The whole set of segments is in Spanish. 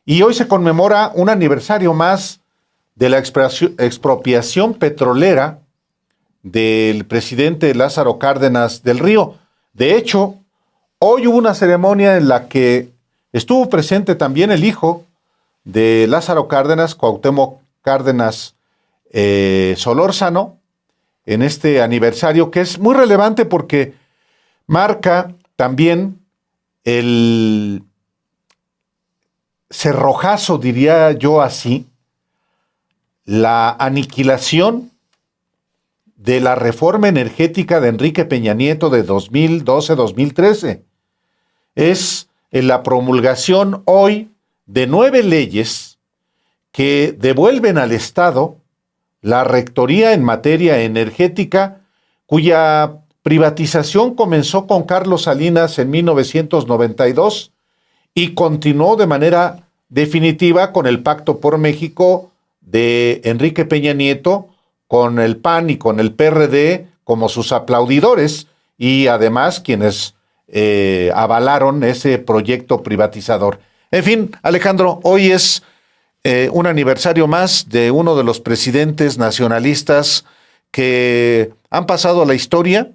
Y hoy se conmemora un aniversario más de la expropiación petrolera del presidente Lázaro Cárdenas del Río. De hecho, hoy hubo una ceremonia en la que estuvo presente también el hijo de Lázaro Cárdenas, Cuauhtémoc Cárdenas Solórzano, en este aniversario que es muy relevante porque marca también el cerrojazo, diría yo así, la aniquilación de la reforma energética de Enrique Peña Nieto de 2012-2013. Es en la promulgación hoy de 9 leyes que devuelven al Estado la rectoría en materia energética, cuya privatización comenzó con Carlos Salinas en 1992 y continuó de manera definitiva con el Pacto por México de Enrique Peña Nieto, con el PAN y con el PRD como sus aplaudidores y además quienes avalaron ese proyecto privatizador. En fin, Alejandro, hoy es un aniversario más de uno de los presidentes nacionalistas que han pasado a la historia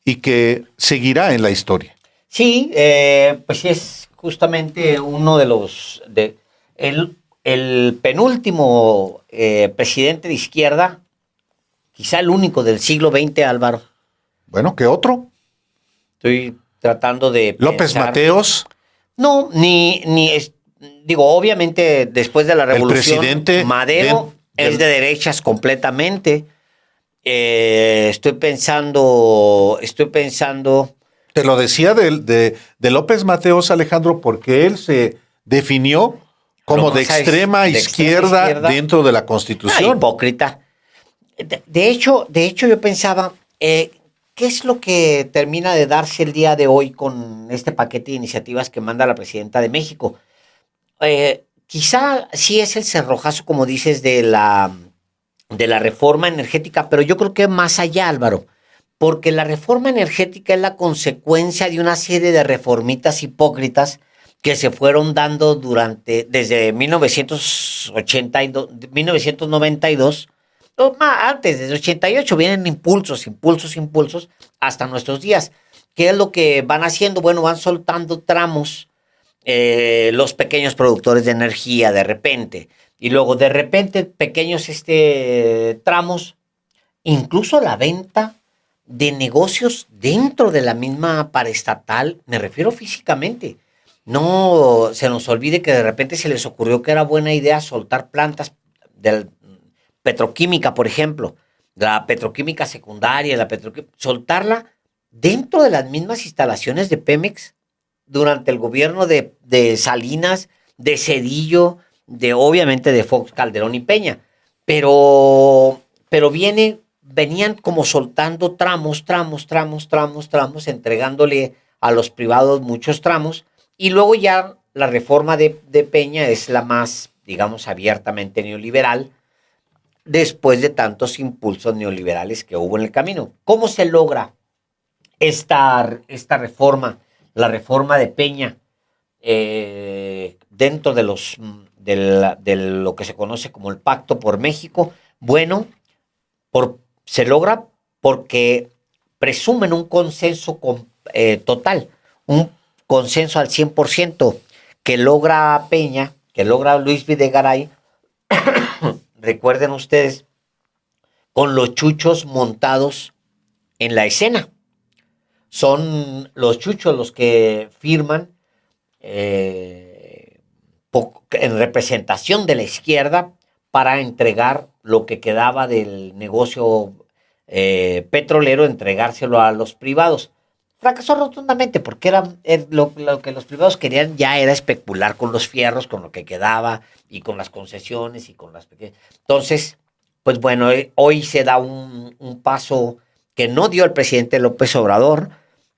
y que seguirá en la historia. Sí, pues es justamente uno de los... el penúltimo presidente de izquierda, quizá el único del siglo XX, Álvaro. Bueno, ¿qué otro? Estoy tratando de López pensar. Mateos. No, digo, obviamente después de la revolución, el presidente Madero es de derechas completamente. Estoy pensando. Te lo decía de López Mateos, Alejandro, porque él se definió como de extrema izquierda dentro de la Constitución. Hipócrita. De hecho, yo pensaba, ¿qué es lo que termina de darse el día de hoy con este paquete de iniciativas que manda la presidenta de México? Quizá sí es el cerrojazo, como dices, de la reforma energética, pero yo creo que más allá, Álvaro, porque la reforma energética es la consecuencia de una serie de reformitas hipócritas que se fueron dando desde 1992, o más antes, desde 88, vienen impulsos, hasta nuestros días. ¿Qué es lo que van haciendo? Bueno, van soltando tramos los pequeños productores de energía de repente, y luego de repente pequeños tramos, incluso la venta de negocios dentro de la misma paraestatal, me refiero físicamente. No se nos olvide que de repente se les ocurrió que era buena idea soltar plantas de petroquímica, por ejemplo, la petroquímica secundaria, soltarla dentro de las mismas instalaciones de Pemex durante el gobierno de Salinas, de Zedillo, obviamente de Fox, Calderón y Peña. Pero venían como soltando tramos, entregándole a los privados muchos tramos, y luego ya la reforma de Peña es la más, digamos, abiertamente neoliberal, después de tantos impulsos neoliberales que hubo en el camino. ¿Cómo se logra esta reforma, la reforma de Peña, dentro de lo que se conoce como el Pacto por México? Bueno, se logra porque presumen un consenso total, un consenso al 100% que logra Peña, que logra Luis Videgaray. Recuerden ustedes, con los chuchos montados en la escena. Son los chuchos los que firman en representación de la izquierda para entregar lo que quedaba del negocio petrolero, entregárselo a los privados. Fracasó rotundamente porque lo que los privados querían ya era especular con los fierros, con lo que quedaba y con las concesiones y con las pequeñas. Entonces, pues bueno, hoy se da un paso que no dio el presidente López Obrador.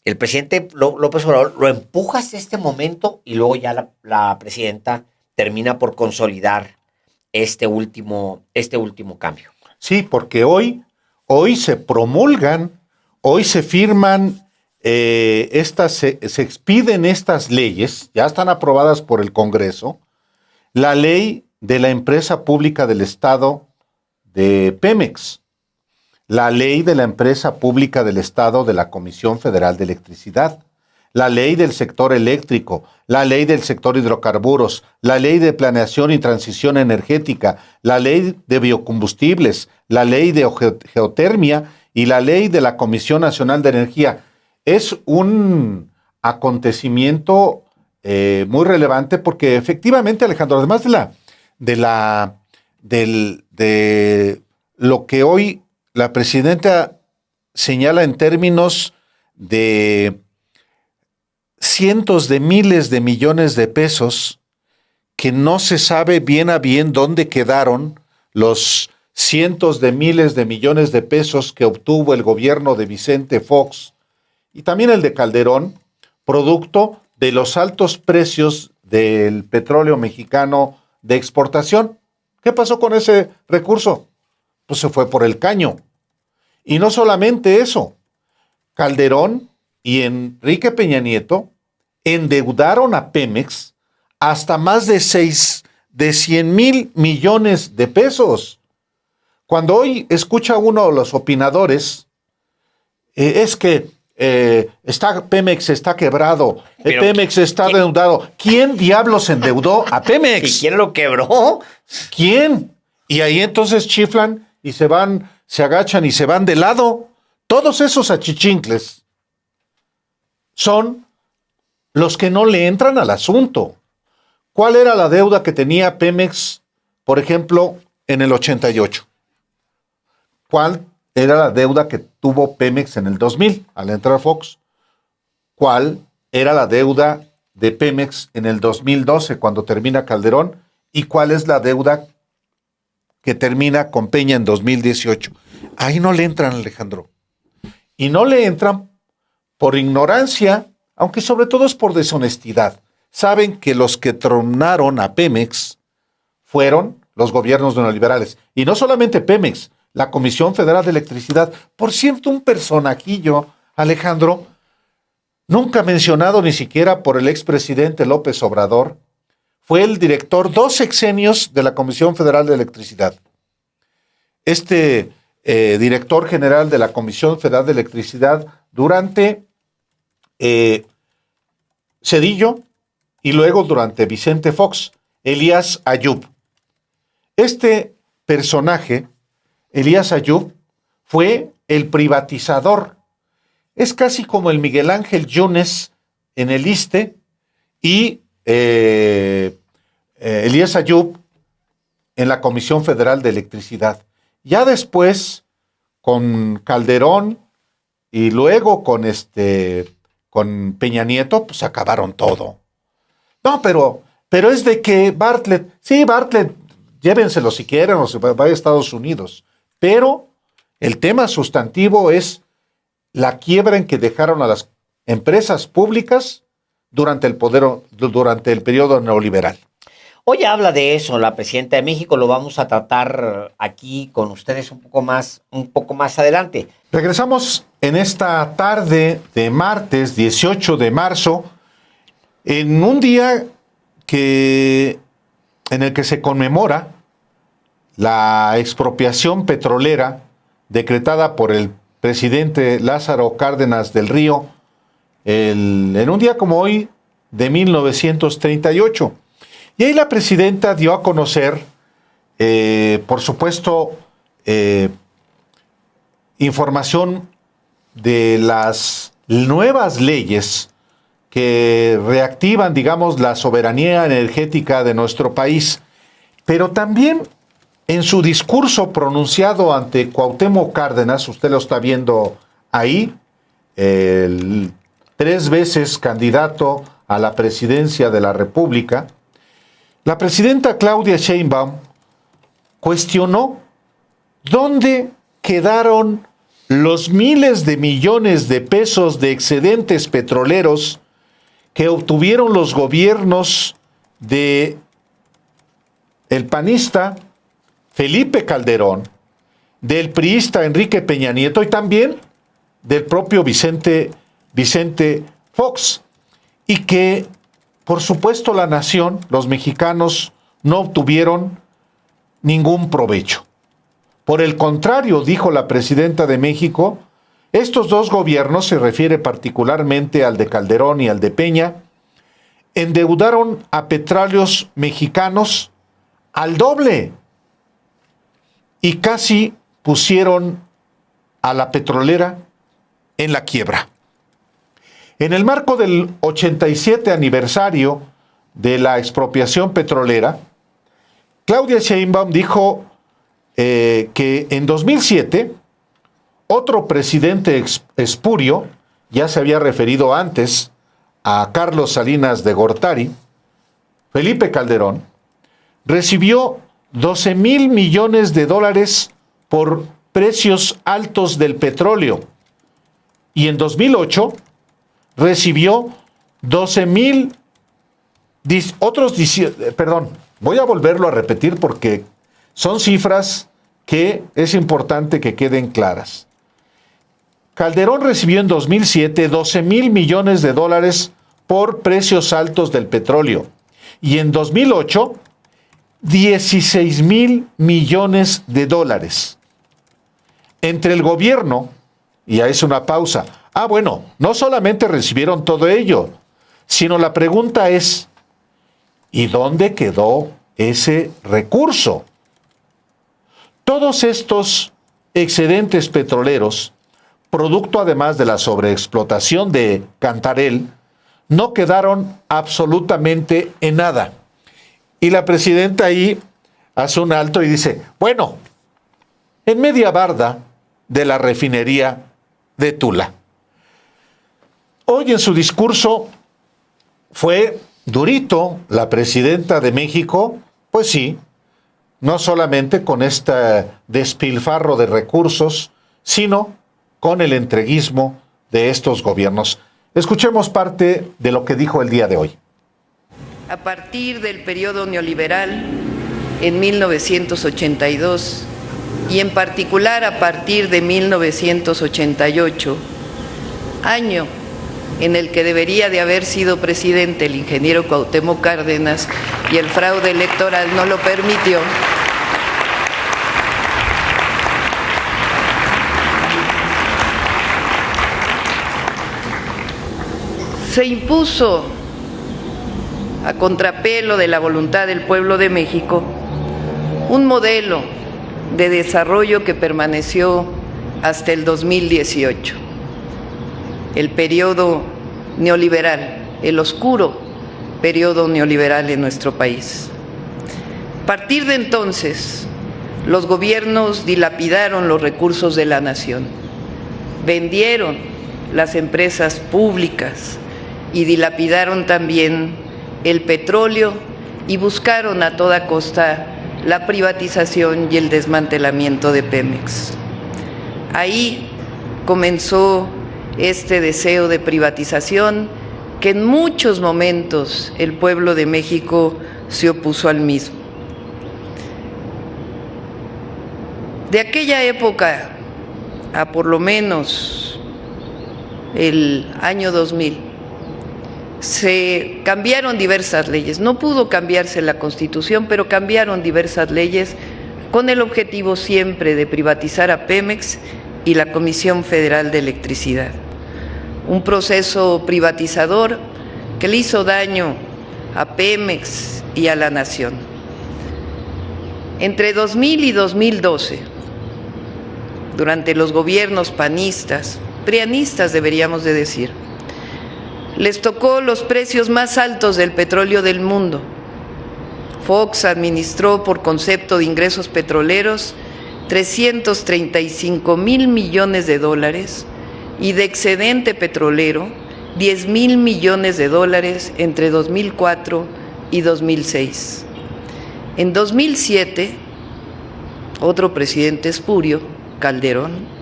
El presidente López Obrador lo empuja hasta este momento y luego ya la presidenta termina por consolidar este último cambio. Sí, porque hoy se promulgan, hoy se firman, se expiden estas leyes, ya están aprobadas por el Congreso, la ley de la empresa pública del Estado de Pemex, la ley de la empresa pública del Estado de la Comisión Federal de Electricidad, la ley del sector eléctrico, la ley del sector hidrocarburos, la ley de planeación y transición energética, la ley de biocombustibles, la ley de geotermia y la ley de la Comisión Nacional de Energía. Es un acontecimiento muy relevante porque efectivamente, Alejandro, además de lo que hoy la presidenta señala en términos de cientos de miles de millones de pesos que no se sabe bien a bien dónde quedaron los cientos de miles de millones de pesos que obtuvo el gobierno de Vicente Fox y también el de Calderón, producto de los altos precios del petróleo mexicano de exportación. ¿Qué pasó con ese recurso? Pues se fue por el caño. Y no solamente eso, Calderón y Enrique Peña Nieto endeudaron a Pemex hasta más de 100,000 millones de pesos. Cuando hoy escucha uno de los opinadores, es que Pemex está quebrado, Pemex está endeudado. ¿Quién diablos endeudó a Pemex? ¿Y quién lo quebró? ¿Quién? Y ahí entonces chiflan y se agachan y se van de lado. Todos esos achichincles son los que no le entran al asunto. ¿Cuál era la deuda que tenía Pemex, por ejemplo, en el 88? ¿Cuál era la deuda que tuvo Pemex en el 2000 al entrar Fox? ¿Cuál era la deuda de Pemex en el 2012 cuando termina Calderón? ¿Y cuál es la deuda que termina con Peña en 2018? Ahí no le entran, Alejandro. Y no le entran por ignorancia, aunque sobre todo es por deshonestidad. Saben que los que tronaron a Pemex fueron los gobiernos neoliberales. Y no solamente Pemex, la Comisión Federal de Electricidad. Por cierto, un personajillo, Alejandro, nunca mencionado ni siquiera por el expresidente López Obrador, fue el director 2 sexenios de la Comisión Federal de Electricidad. Director general de la Comisión Federal de Electricidad durante Zedillo y luego durante Vicente Fox, Elías Ayub. Este personaje, Elías Ayub, fue el privatizador. Es casi como el Miguel Ángel Yunes en el ISSSTE y Elías Ayub en la Comisión Federal de Electricidad. Ya después, con Calderón y luego con Peña Nieto, pues acabaron todo. No, pero es de que Bartlett, llévenselo si quieren o se vaya a Estados Unidos. Pero el tema sustantivo es la quiebra en que dejaron a las empresas públicas durante el periodo neoliberal. Hoy habla de eso la presidenta de México, lo vamos a tratar aquí con ustedes un poco más adelante. Regresamos en esta tarde de martes 18 de marzo, en un día en el que se conmemora la expropiación petrolera decretada por el presidente Lázaro Cárdenas del Río en un día como hoy de 1938. Y ahí la presidenta dio a conocer, por supuesto, información de las nuevas leyes que reactivan, digamos, la soberanía energética de nuestro país. Pero también en su discurso pronunciado ante Cuauhtémoc Cárdenas, usted lo está viendo ahí, el 3 veces candidato a la presidencia de la República, la presidenta Claudia Sheinbaum cuestionó dónde quedaron los miles de millones de pesos de excedentes petroleros que obtuvieron los gobiernos de el panista Felipe Calderón, del priista Enrique Peña Nieto y también del propio Vicente Fox, y que, por supuesto, la nación, los mexicanos, no obtuvieron ningún provecho. Por el contrario, dijo la presidenta de México, estos dos gobiernos, se refiere particularmente al de Calderón y al de Peña, endeudaron a petróleos mexicanos al doble y casi pusieron a la petrolera en la quiebra. En el marco del 87 aniversario de la expropiación petrolera, Claudia Sheinbaum dijo que en 2007 otro presidente espurio, ya se había referido antes a Carlos Salinas de Gortari, Felipe Calderón, recibió 12,000 millones de dólares por precios altos del petróleo y en 2008 recibió 12,000 voy a volverlo a repetir porque son cifras que es importante que queden claras. Calderón recibió en 2007 12,000 millones de dólares por precios altos del petróleo y en 2008 16,000 millones de dólares. Entre el gobierno, y ahí es una pausa, no solamente recibieron todo ello, sino la pregunta es, ¿y dónde quedó ese recurso? Todos estos excedentes petroleros, producto además de la sobreexplotación de Cantarell, no quedaron absolutamente en nada. Y la presidenta ahí hace un alto y dice, en media barda de la refinería de Tula. Hoy en su discurso fue durito la presidenta de México, pues sí, no solamente con este despilfarro de recursos, sino con el entreguismo de estos gobiernos. Escuchemos parte de lo que dijo el día de hoy. A partir del periodo neoliberal, en 1982, y en particular a partir de 1988, año en el que debería de haber sido presidente el ingeniero Cuauhtémoc Cárdenas y el fraude electoral no lo permitió, se impuso a contrapelo de la voluntad del pueblo de México un modelo de desarrollo que permaneció hasta el 2018, el periodo neoliberal, el oscuro periodo neoliberal en nuestro país. A partir de entonces, los gobiernos dilapidaron los recursos de la nación, vendieron las empresas públicas y dilapidaron también el petróleo y buscaron a toda costa la privatización y el desmantelamiento de Pemex. Ahí comenzó este deseo de privatización que en muchos momentos el pueblo de México se opuso al mismo. De aquella época a por lo menos el año 2000, se cambiaron diversas leyes. No pudo cambiarse la Constitución, pero cambiaron diversas leyes con el objetivo siempre de privatizar a Pemex y la Comisión Federal de Electricidad. Un proceso privatizador que le hizo daño a Pemex y a la nación. Entre 2000 y 2012, durante los gobiernos panistas, prianistas deberíamos de decir, les tocó los precios más altos del petróleo del mundo. Fox administró por concepto de ingresos petroleros 335,000 millones de dólares y de excedente petrolero 10,000 millones de dólares entre 2004 y 2006. En 2007, otro presidente espurio, Calderón,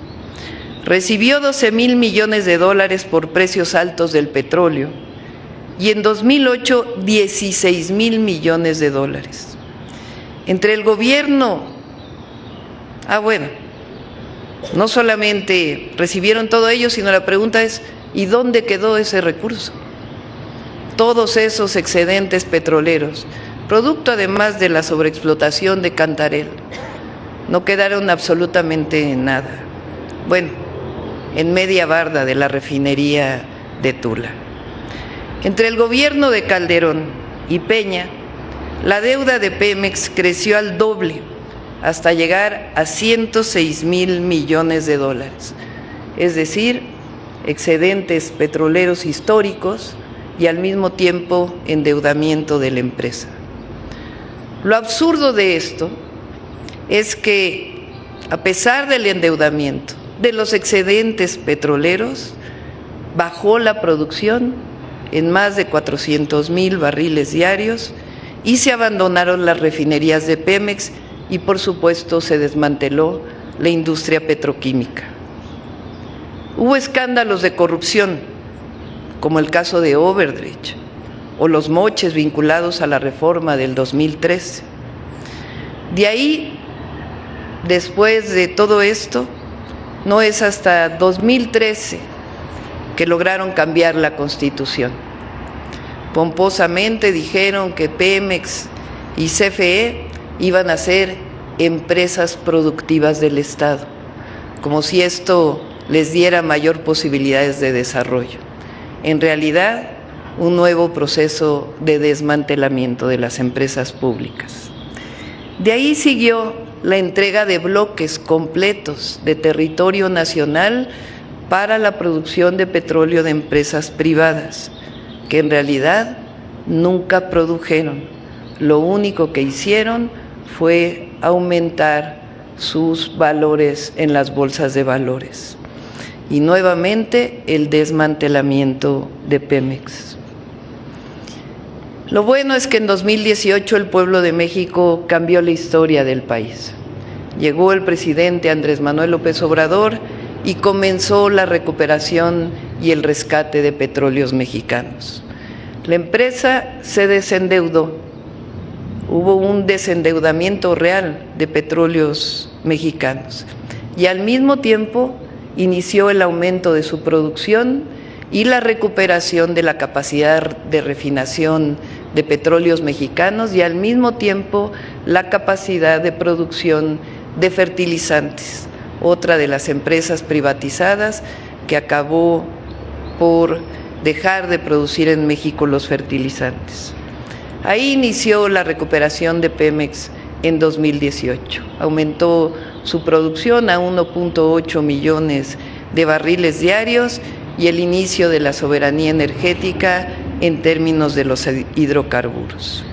recibió 12,000 millones de dólares por precios altos del petróleo y en 2008 16,000 millones de dólares. Entre el gobierno, no solamente recibieron todo ello, sino la pregunta es, ¿y dónde quedó ese recurso? Todos esos excedentes petroleros, producto además de la sobreexplotación de Cantarell. No quedaron absolutamente nada. Bueno, en media barda de la refinería de Tula. Entre el gobierno de Calderón y Peña, la deuda de Pemex creció al doble, hasta llegar a 106,000 millones de dólares, es decir, excedentes petroleros históricos y al mismo tiempo endeudamiento de la empresa. Lo absurdo de esto es que, a pesar del endeudamiento, de los excedentes petroleros, bajó la producción en más de 400,000 barriles diarios y se abandonaron las refinerías de Pemex y, por supuesto, se desmanteló la industria petroquímica. Hubo escándalos de corrupción, como el caso de Overdrecht o los moches vinculados a la reforma del 2013. De ahí, después de todo esto, no es hasta 2013 que lograron cambiar la Constitución. Pomposamente dijeron que Pemex y CFE iban a ser empresas productivas del Estado, como si esto les diera mayor posibilidades de desarrollo. En realidad, un nuevo proceso de desmantelamiento de las empresas públicas. De ahí siguió la entrega de bloques completos de territorio nacional para la producción de petróleo de empresas privadas, que en realidad nunca produjeron. Lo único que hicieron fue aumentar sus valores en las bolsas de valores. Y nuevamente el desmantelamiento de Pemex. Lo bueno es que en 2018 el pueblo de México cambió la historia del país. Llegó el presidente Andrés Manuel López Obrador y comenzó la recuperación y el rescate de petróleos mexicanos. La empresa se desendeudó. Hubo un desendeudamiento real de petróleos mexicanos y al mismo tiempo inició el aumento de su producción y la recuperación de la capacidad de refinación de petróleos mexicanos y al mismo tiempo la capacidad de producción de fertilizantes, otra de las empresas privatizadas que acabó por dejar de producir en México los fertilizantes. Ahí inició la recuperación de Pemex en 2018. Aumentó su producción a 1.8 millones de barriles diarios y el inicio de la soberanía energética en términos de los hidrocarburos.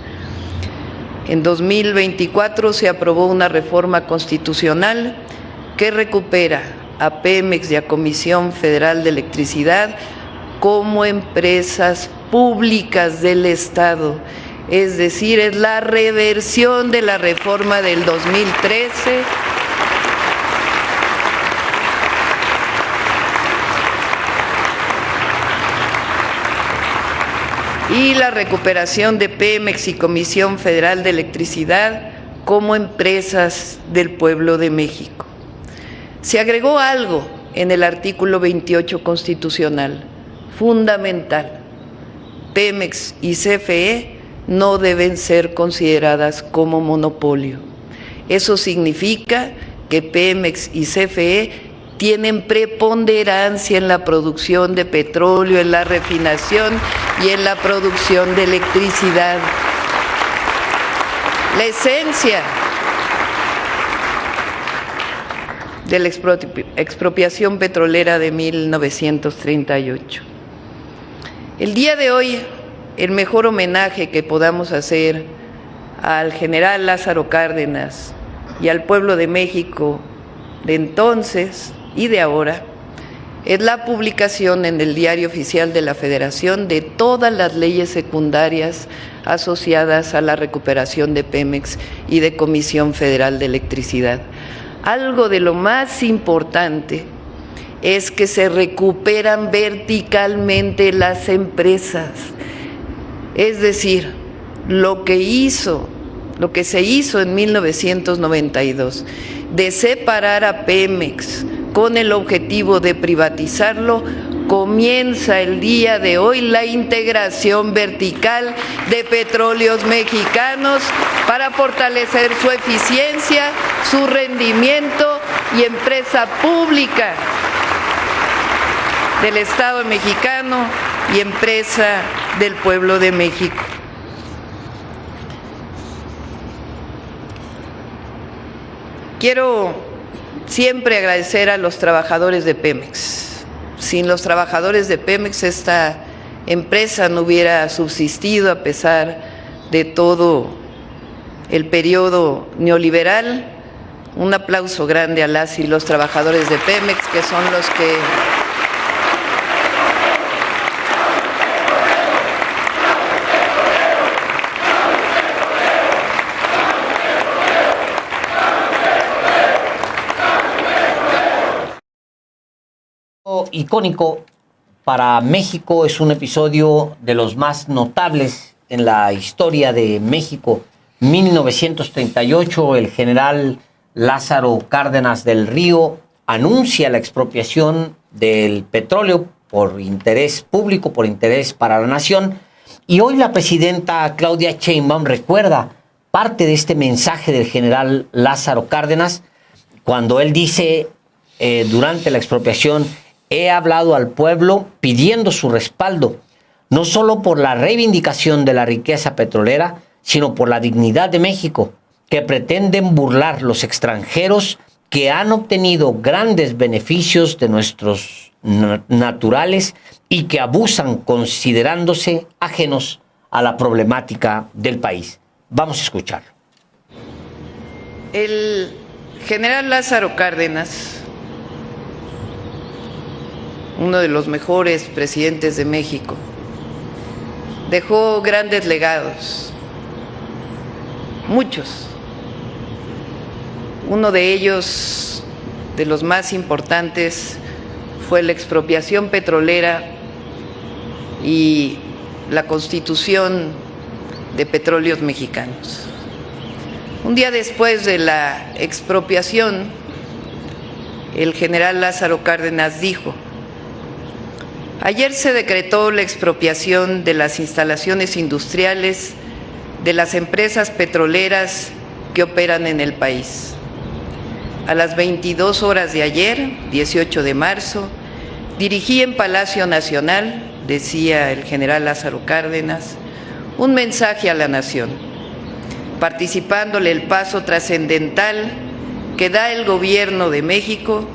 En 2024 se aprobó una reforma constitucional que recupera a Pemex y a Comisión Federal de Electricidad como empresas públicas del Estado. Es decir, es la reversión de la reforma del 2013 y la recuperación de Pemex y Comisión Federal de Electricidad como empresas del pueblo de México. Se agregó algo en el artículo 28 constitucional, fundamental. Pemex y CFE no deben ser consideradas como monopolio. Eso significa que Pemex y CFE tienen preponderancia en la producción de petróleo, en la refinación y en la producción de electricidad. La esencia de la expropiación petrolera de 1938. El día de hoy, el mejor homenaje que podamos hacer al general Lázaro Cárdenas y al pueblo de México de entonces y de ahora es la publicación en el Diario Oficial de la Federación de todas las leyes secundarias asociadas a la recuperación de Pemex y de Comisión Federal de Electricidad. Algo de lo más importante es que se recuperan verticalmente las empresas. Es decir, lo que se hizo en 1992 de separar a Pemex con el objetivo de privatizarlo, comienza el día de hoy la integración vertical de Petróleos Mexicanos para fortalecer su eficiencia, su rendimiento y empresa pública del Estado mexicano y empresa del pueblo de México. Quiero siempre agradecer a los trabajadores de Pemex. Sin los trabajadores de Pemex esta empresa no hubiera subsistido a pesar de todo el periodo neoliberal. Un aplauso grande a las y los trabajadores de Pemex, que son los que icónico para México, es un episodio de los más notables en la historia de México. 1938, el general Lázaro Cárdenas del Río anuncia la expropiación del petróleo por interés público, por interés para la nación. Y hoy la presidenta Claudia Sheinbaum recuerda parte de este mensaje del general Lázaro Cárdenas cuando él dice durante la expropiación: he hablado al pueblo pidiendo su respaldo, no solo por la reivindicación de la riqueza petrolera, sino por la dignidad de México, que pretenden burlar los extranjeros que han obtenido grandes beneficios de nuestros naturales y que abusan considerándose ajenos a la problemática del país. Vamos a escucharlo. El general Lázaro Cárdenas, uno de los mejores presidentes de México, dejó grandes legados, muchos. Uno de ellos, de los más importantes, fue la expropiación petrolera y la constitución de Petróleos Mexicanos. Un día después de la expropiación, el general Lázaro Cárdenas dijo: ayer se decretó la expropiación de las instalaciones industriales de las empresas petroleras que operan en el país. A las 22 horas de ayer, 18 de marzo, dirigí en Palacio Nacional, decía el general Lázaro Cárdenas, un mensaje a la nación, participándole el paso trascendental que da el gobierno de México,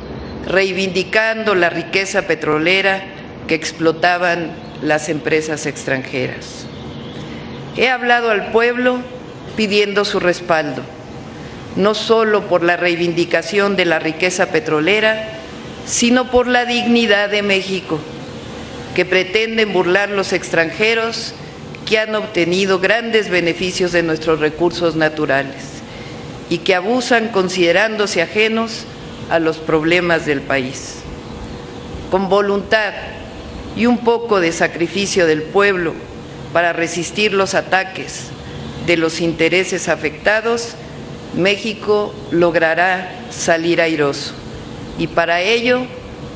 reivindicando la riqueza petrolera que explotaban las empresas extranjeras. He hablado al pueblo pidiendo su respaldo, no solo por la reivindicación de la riqueza petrolera, sino por la dignidad de México, que pretenden burlar los extranjeros que han obtenido grandes beneficios de nuestros recursos naturales y que abusan considerándose ajenos a los problemas del país. Con voluntad y un poco de sacrificio del pueblo para resistir los ataques de los intereses afectados, México logrará salir airoso. Y para ello,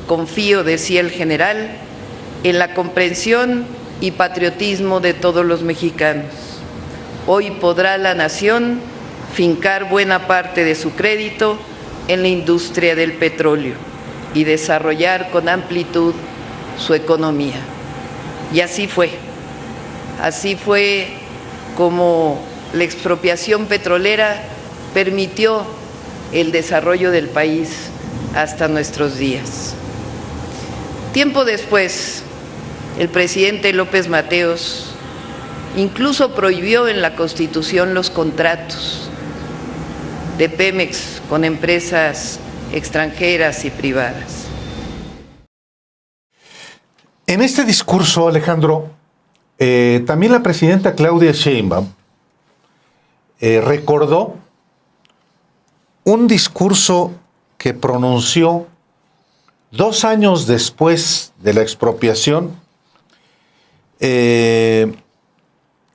confío, decía el general, en la comprensión y patriotismo de todos los mexicanos. Hoy podrá la nación fincar buena parte de su crédito en la industria del petróleo y desarrollar con amplitud su economía. Y así fue como la expropiación petrolera permitió el desarrollo del país hasta nuestros días. Tiempo después, el presidente López Mateos incluso prohibió en la Constitución los contratos de Pemex con empresas extranjeras y privadas. En este discurso, Alejandro, también la presidenta Claudia Sheinbaum recordó un discurso que pronunció 2 años después de la expropiación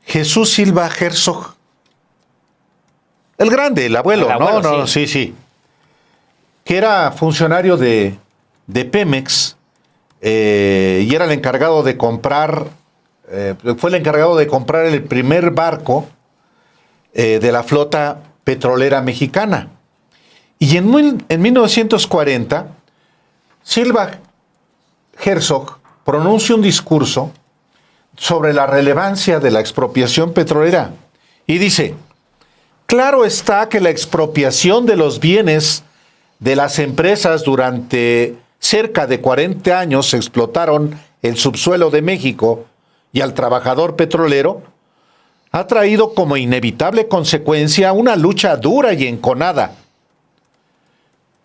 Jesús Silva Herzog, el grande, el abuelo, ¿no? Sí. que era funcionario de Pemex, y era el encargado de comprar, fue el encargado de comprar el primer barco de la flota petrolera mexicana. Y en 1940, Silva Herzog pronuncia un discurso sobre la relevancia de la expropiación petrolera y dice: claro está que la expropiación de los bienes de las empresas durante cerca de 40 años explotaron el subsuelo de México y al trabajador petrolero, ha traído como inevitable consecuencia una lucha dura y enconada.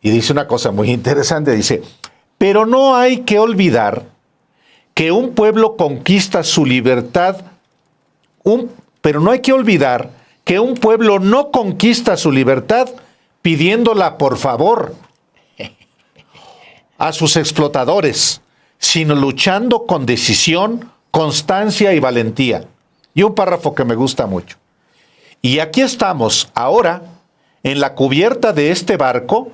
Y dice una cosa muy interesante, dice: pero no hay que olvidar que un pueblo conquista su libertad, pero no hay que olvidar que un pueblo no conquista su libertad pidiéndola por favor a sus explotadores, sino luchando con decisión, constancia y valentía. Y un párrafo que me gusta mucho. Y aquí estamos ahora, en la cubierta de este barco,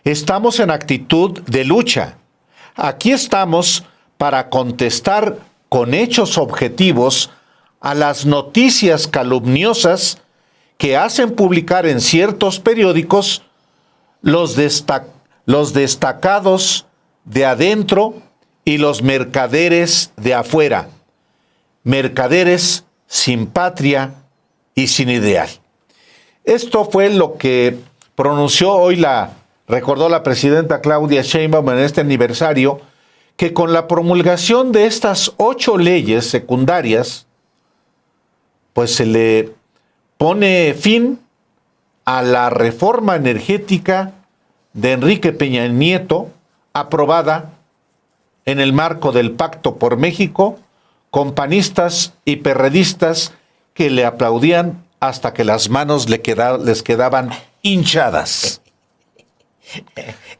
estamos en actitud de lucha. Aquí estamos para contestar con hechos objetivos a las noticias calumniosas que hacen publicar en ciertos periódicos los destacados de adentro y los mercaderes de afuera. Mercaderes sin patria y sin ideal. Esto fue lo que pronunció hoy recordó la presidenta Claudia Sheinbaum en este aniversario, que con la promulgación de estas 8 leyes secundarias, pues se le pone fin a la reforma energética de Enrique Peña Nieto, aprobada en el marco del Pacto por México, con panistas y perredistas que le aplaudían hasta que las manos les quedaban hinchadas.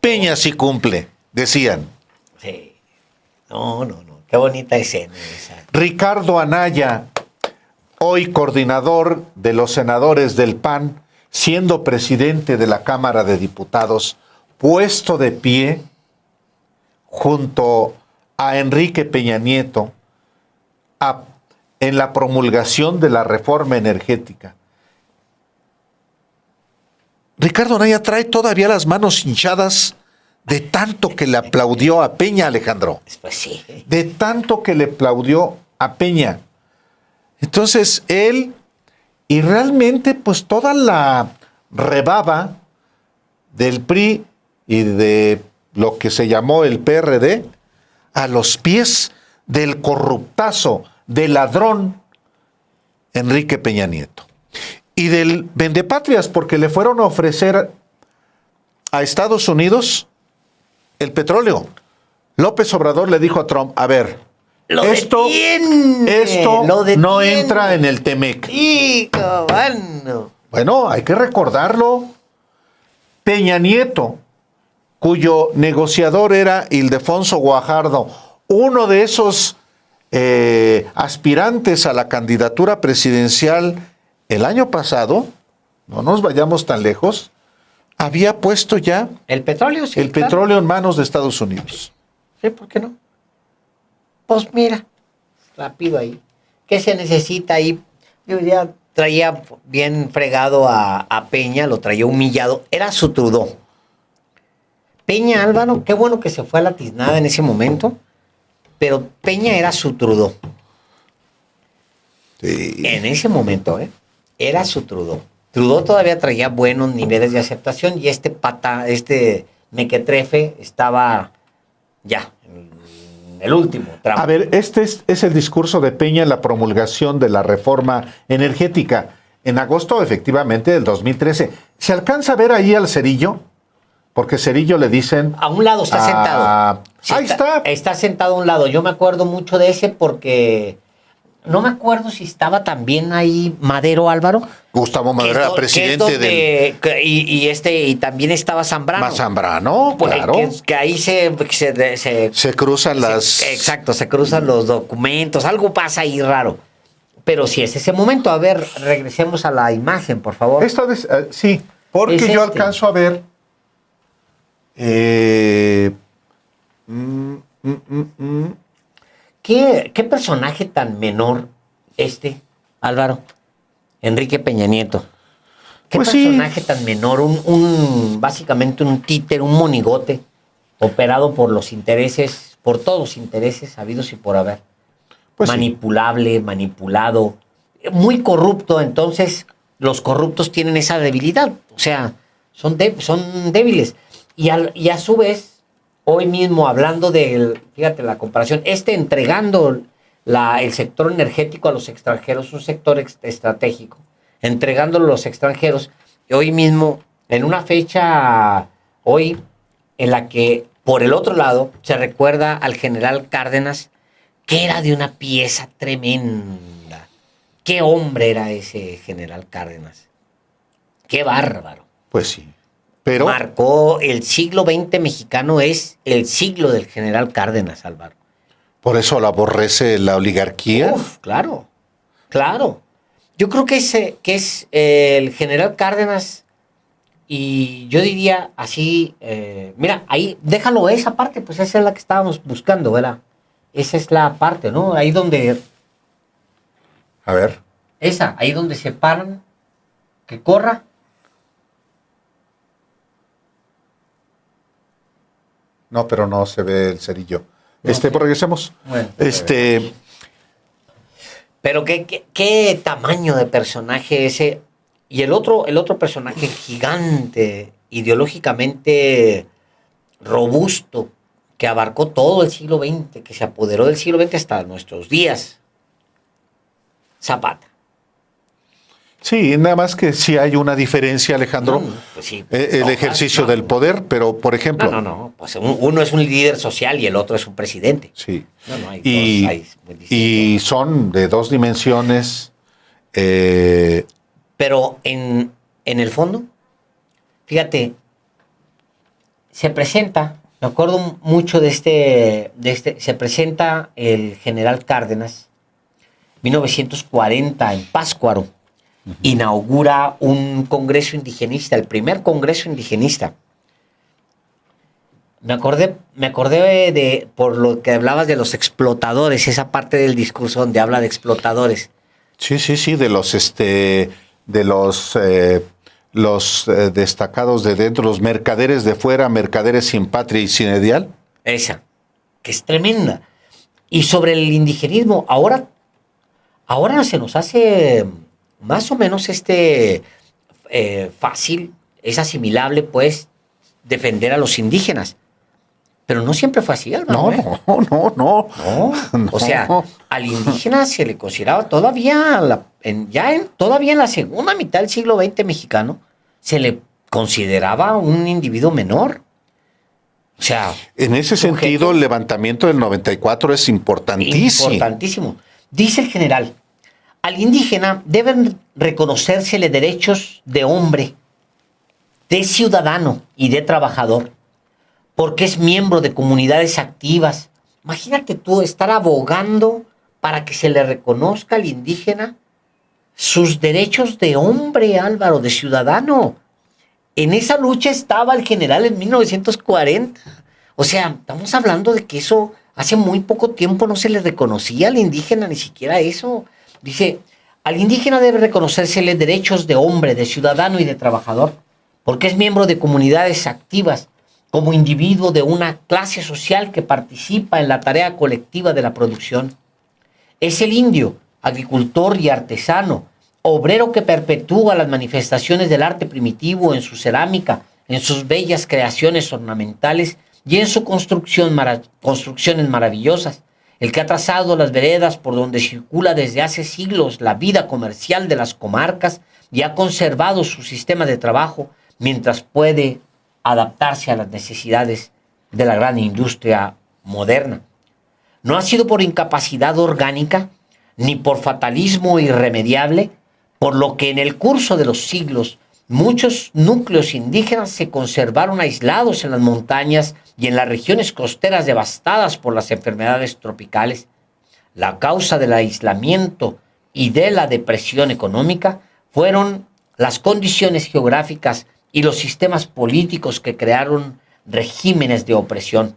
Peña sí cumple, decían. Sí. No. Qué bonita escena esa. Ricardo Anaya, hoy coordinador de los senadores del PAN, siendo presidente de la Cámara de Diputados, puesto de pie junto a Enrique Peña Nieto en la promulgación de la reforma energética. Ricardo Anaya trae todavía las manos hinchadas de tanto que le aplaudió a Peña, Alejandro. Pues sí. De tanto que le aplaudió a Peña. Entonces él, y realmente pues toda la rebaba del PRI y de lo que se llamó el PRD, a los pies del corruptazo, del ladrón Enrique Peña Nieto. Y del vendepatrias, porque le fueron a ofrecer a Estados Unidos el petróleo. López Obrador le dijo a Trump: a ver, esto no entra en el TEMEC. Hijo, bueno. Bueno, hay que recordarlo. Peña Nieto, cuyo negociador era Ildefonso Guajardo, uno de esos aspirantes a la candidatura presidencial el año pasado, no nos vayamos tan lejos, había puesto ya El petróleo, sí. el claro. petróleo en manos de Estados Unidos. Sí, ¿por qué no? Pues mira, rápido ahí. ¿Qué se necesita ahí? Yo ya traía bien fregado a Peña, lo traía humillado. Era su Trudeau. Peña, Álvaro, qué bueno que se fue a la tiznada en ese momento, pero Peña era su Trudeau. Sí. En ese momento, era su Trudeau. Trudeau todavía traía buenos niveles de aceptación y este mequetrefe estaba ya en el último tramo. A ver, este es el discurso de Peña en la promulgación de la reforma energética en agosto, efectivamente, del 2013. ¿Se alcanza a ver ahí al Cerillo? Porque Cerillo le dicen... A un lado está sentado. Sí, ahí está. Está sentado a un lado. Yo me acuerdo mucho de ese porque... No me acuerdo si estaba también ahí Madero, Álvaro. Gustavo Madero era presidente del... Y también estaba Zambrano. Zambrano, claro. Que ahí se cruzan las... Exacto, se cruzan los documentos. Algo pasa ahí raro. Pero si es ese momento, a ver, regresemos a la imagen, por favor. Sí, porque Es yo alcanzo a ver Eh, mm, mm, mm, mm. ¿Qué personaje tan menor Álvaro? Enrique Peña Nieto. ¿Qué Pues sí. personaje tan menor? Básicamente un títer, un monigote, operado por los intereses, por todos los intereses habidos y por haber. Pues sí. Manipulable, manipulado, muy corrupto. Entonces, los corruptos tienen esa debilidad. O sea, son débiles. Y a su vez, hoy mismo, hablando fíjate la comparación, entregando el sector energético a los extranjeros, un sector estratégico, entregándolo a los extranjeros, y hoy mismo, en una fecha, hoy, en la que, por el otro lado, se recuerda al general Cárdenas, que era de una pieza tremenda. ¿Qué hombre era ese general Cárdenas? ¡Qué bárbaro! Pues sí. Pero marcó el siglo XX mexicano, es el siglo del general Cárdenas, Álvaro. por eso lo aborrece la oligarquía. Uf, claro, claro. Yo creo que es el general Cárdenas, y yo diría así, mira, ahí, déjalo esa parte, pues esa es la que estábamos buscando, ¿verdad? Esa es la parte, ¿no? Ahí donde, A ver. ahí donde se paran, que corra. No, pero no se ve el cerillo. No, sí. Pues regresemos. Bueno, pero qué tamaño de personaje ese. Y el otro personaje gigante, ideológicamente robusto, que abarcó todo el siglo XX, que se apoderó del siglo XX hasta nuestros días. Zapata. Sí, nada más que sí hay una diferencia, Alejandro. Pues sí, el ejercicio del poder, pero por ejemplo. No. Pues uno es un líder social y el otro es un presidente. Sí. Hay Y, dos, hay muy distintos. y son de dos dimensiones. Pero en el fondo, fíjate, se presenta, me acuerdo mucho de se presenta el general Cárdenas, 1940 en Pátzcuaro, inaugura un congreso indigenista, el primer congreso indigenista. Me acordé por lo que hablabas de los explotadores, esa parte del discurso donde habla de explotadores. Sí, de los destacados de dentro, los mercaderes de fuera, mercaderes sin patria y sin ideal. Esa, que es tremenda. Y sobre el indigenismo, ahora se nos hace más o menos fácil, es asimilable, pues, defender a los indígenas. Pero no siempre fue así, Álvaro. No. O sea, al indígena se le consideraba todavía, todavía en la segunda mitad del siglo XX mexicano, se le consideraba un individuo menor. O sea, en ese sentido, el levantamiento del 94 es importantísimo. Importantísimo. Dice el general, al indígena deben reconocérsele derechos de hombre, de ciudadano y de trabajador, porque es miembro de comunidades activas. Imagínate tú estar abogando para que se le reconozca al indígena sus derechos de hombre, Álvaro, de ciudadano. En esa lucha estaba el general en 1940. O sea, estamos hablando de que eso hace muy poco tiempo no se le reconocía al indígena, ni siquiera eso. Dice, al indígena debe reconocérsele derechos de hombre, de ciudadano y de trabajador, porque es miembro de comunidades activas, como individuo de una clase social que participa en la tarea colectiva de la producción. Es el indio, agricultor y artesano, obrero que perpetúa las manifestaciones del arte primitivo en su cerámica, en sus bellas creaciones ornamentales y en sus construcciones maravillosas, el que ha trazado las veredas por donde circula desde hace siglos la vida comercial de las comarcas y ha conservado su sistema de trabajo mientras puede adaptarse a las necesidades de la gran industria moderna. No ha sido por incapacidad orgánica ni por fatalismo irremediable, por lo que en el curso de los siglos muchos núcleos indígenas se conservaron aislados en las montañas y en las regiones costeras devastadas por las enfermedades tropicales. La causa del aislamiento y de la depresión económica fueron las condiciones geográficas y los sistemas políticos que crearon regímenes de opresión.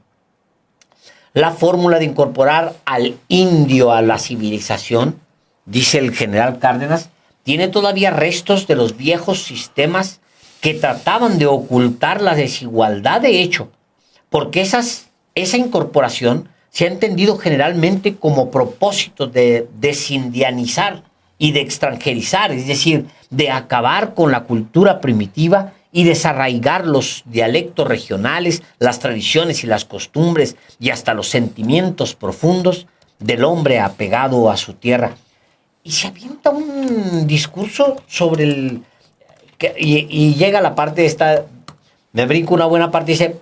La fórmula de incorporar al indio a la civilización, dice el general Cárdenas, tiene todavía restos de los viejos sistemas que trataban de ocultar la desigualdad de hecho, porque esa incorporación se ha entendido generalmente como propósito de desindianizar y de extranjerizar, es decir, de acabar con la cultura primitiva y desarraigar los dialectos regionales, las tradiciones y las costumbres y hasta los sentimientos profundos del hombre apegado a su tierra. Y se avienta un discurso sobre el... Y llega la parte esta, me brinco una buena parte, dice,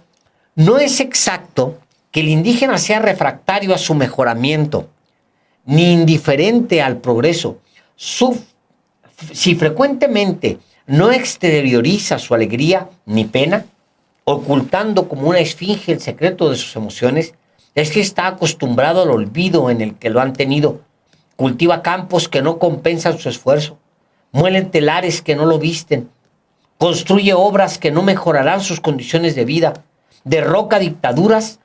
no es exacto que el indígena sea refractario a su mejoramiento, ni indiferente al progreso. Si frecuentemente no exterioriza su alegría ni pena, ocultando como una esfinge el secreto de sus emociones, es que está acostumbrado al olvido en el que lo han tenido. Cultiva campos que no compensan su esfuerzo, muelen telares que no lo visten, construye obras que no mejorarán sus condiciones de vida, derroca dictaduras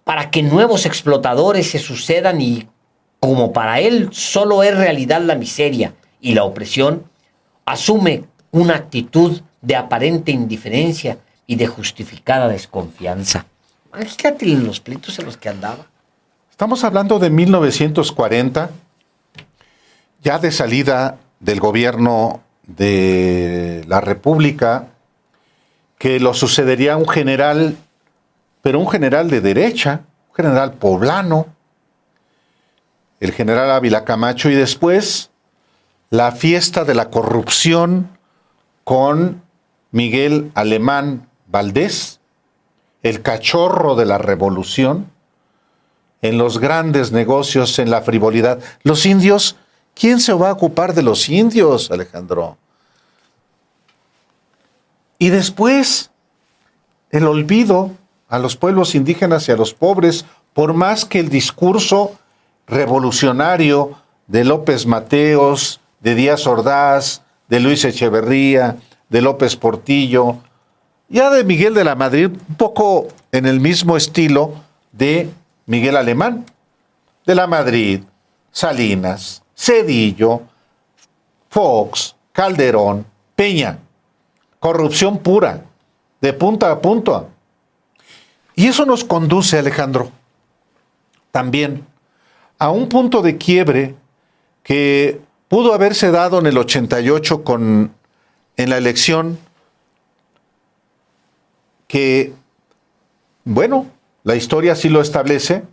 para que nuevos explotadores se sucedan y, como para él solo es realidad la miseria y la opresión, asume una actitud de aparente indiferencia y de justificada desconfianza. Imagínate los pleitos en los que andaba. Estamos hablando de 1940, ya de salida del gobierno de la República, que lo sucedería un general, pero un general de derecha, un general poblano, el general Ávila Camacho, y después la fiesta de la corrupción con Miguel Alemán Valdés, el cachorro de la revolución, en los grandes negocios, en la frivolidad. Los indios, ¿quién se va a ocupar de los indios, Alejandro? Y después, el olvido a los pueblos indígenas y a los pobres, por más que el discurso revolucionario de López Mateos, de Díaz Ordaz, de Luis Echeverría, de López Portillo, ya de Miguel de la Madrid, un poco en el mismo estilo de Miguel Alemán, de la Madrid, Salinas, Zedillo, Fox, Calderón, Peña, corrupción pura, de punta a punta. Y eso nos conduce, Alejandro, también a un punto de quiebre que pudo haberse dado en el 88 en la elección que, bueno, la historia sí lo establece,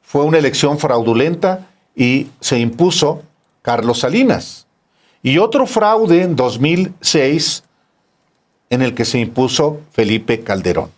fue una elección fraudulenta y se impuso Carlos Salinas. Y otro fraude en 2006 en el que se impuso Felipe Calderón.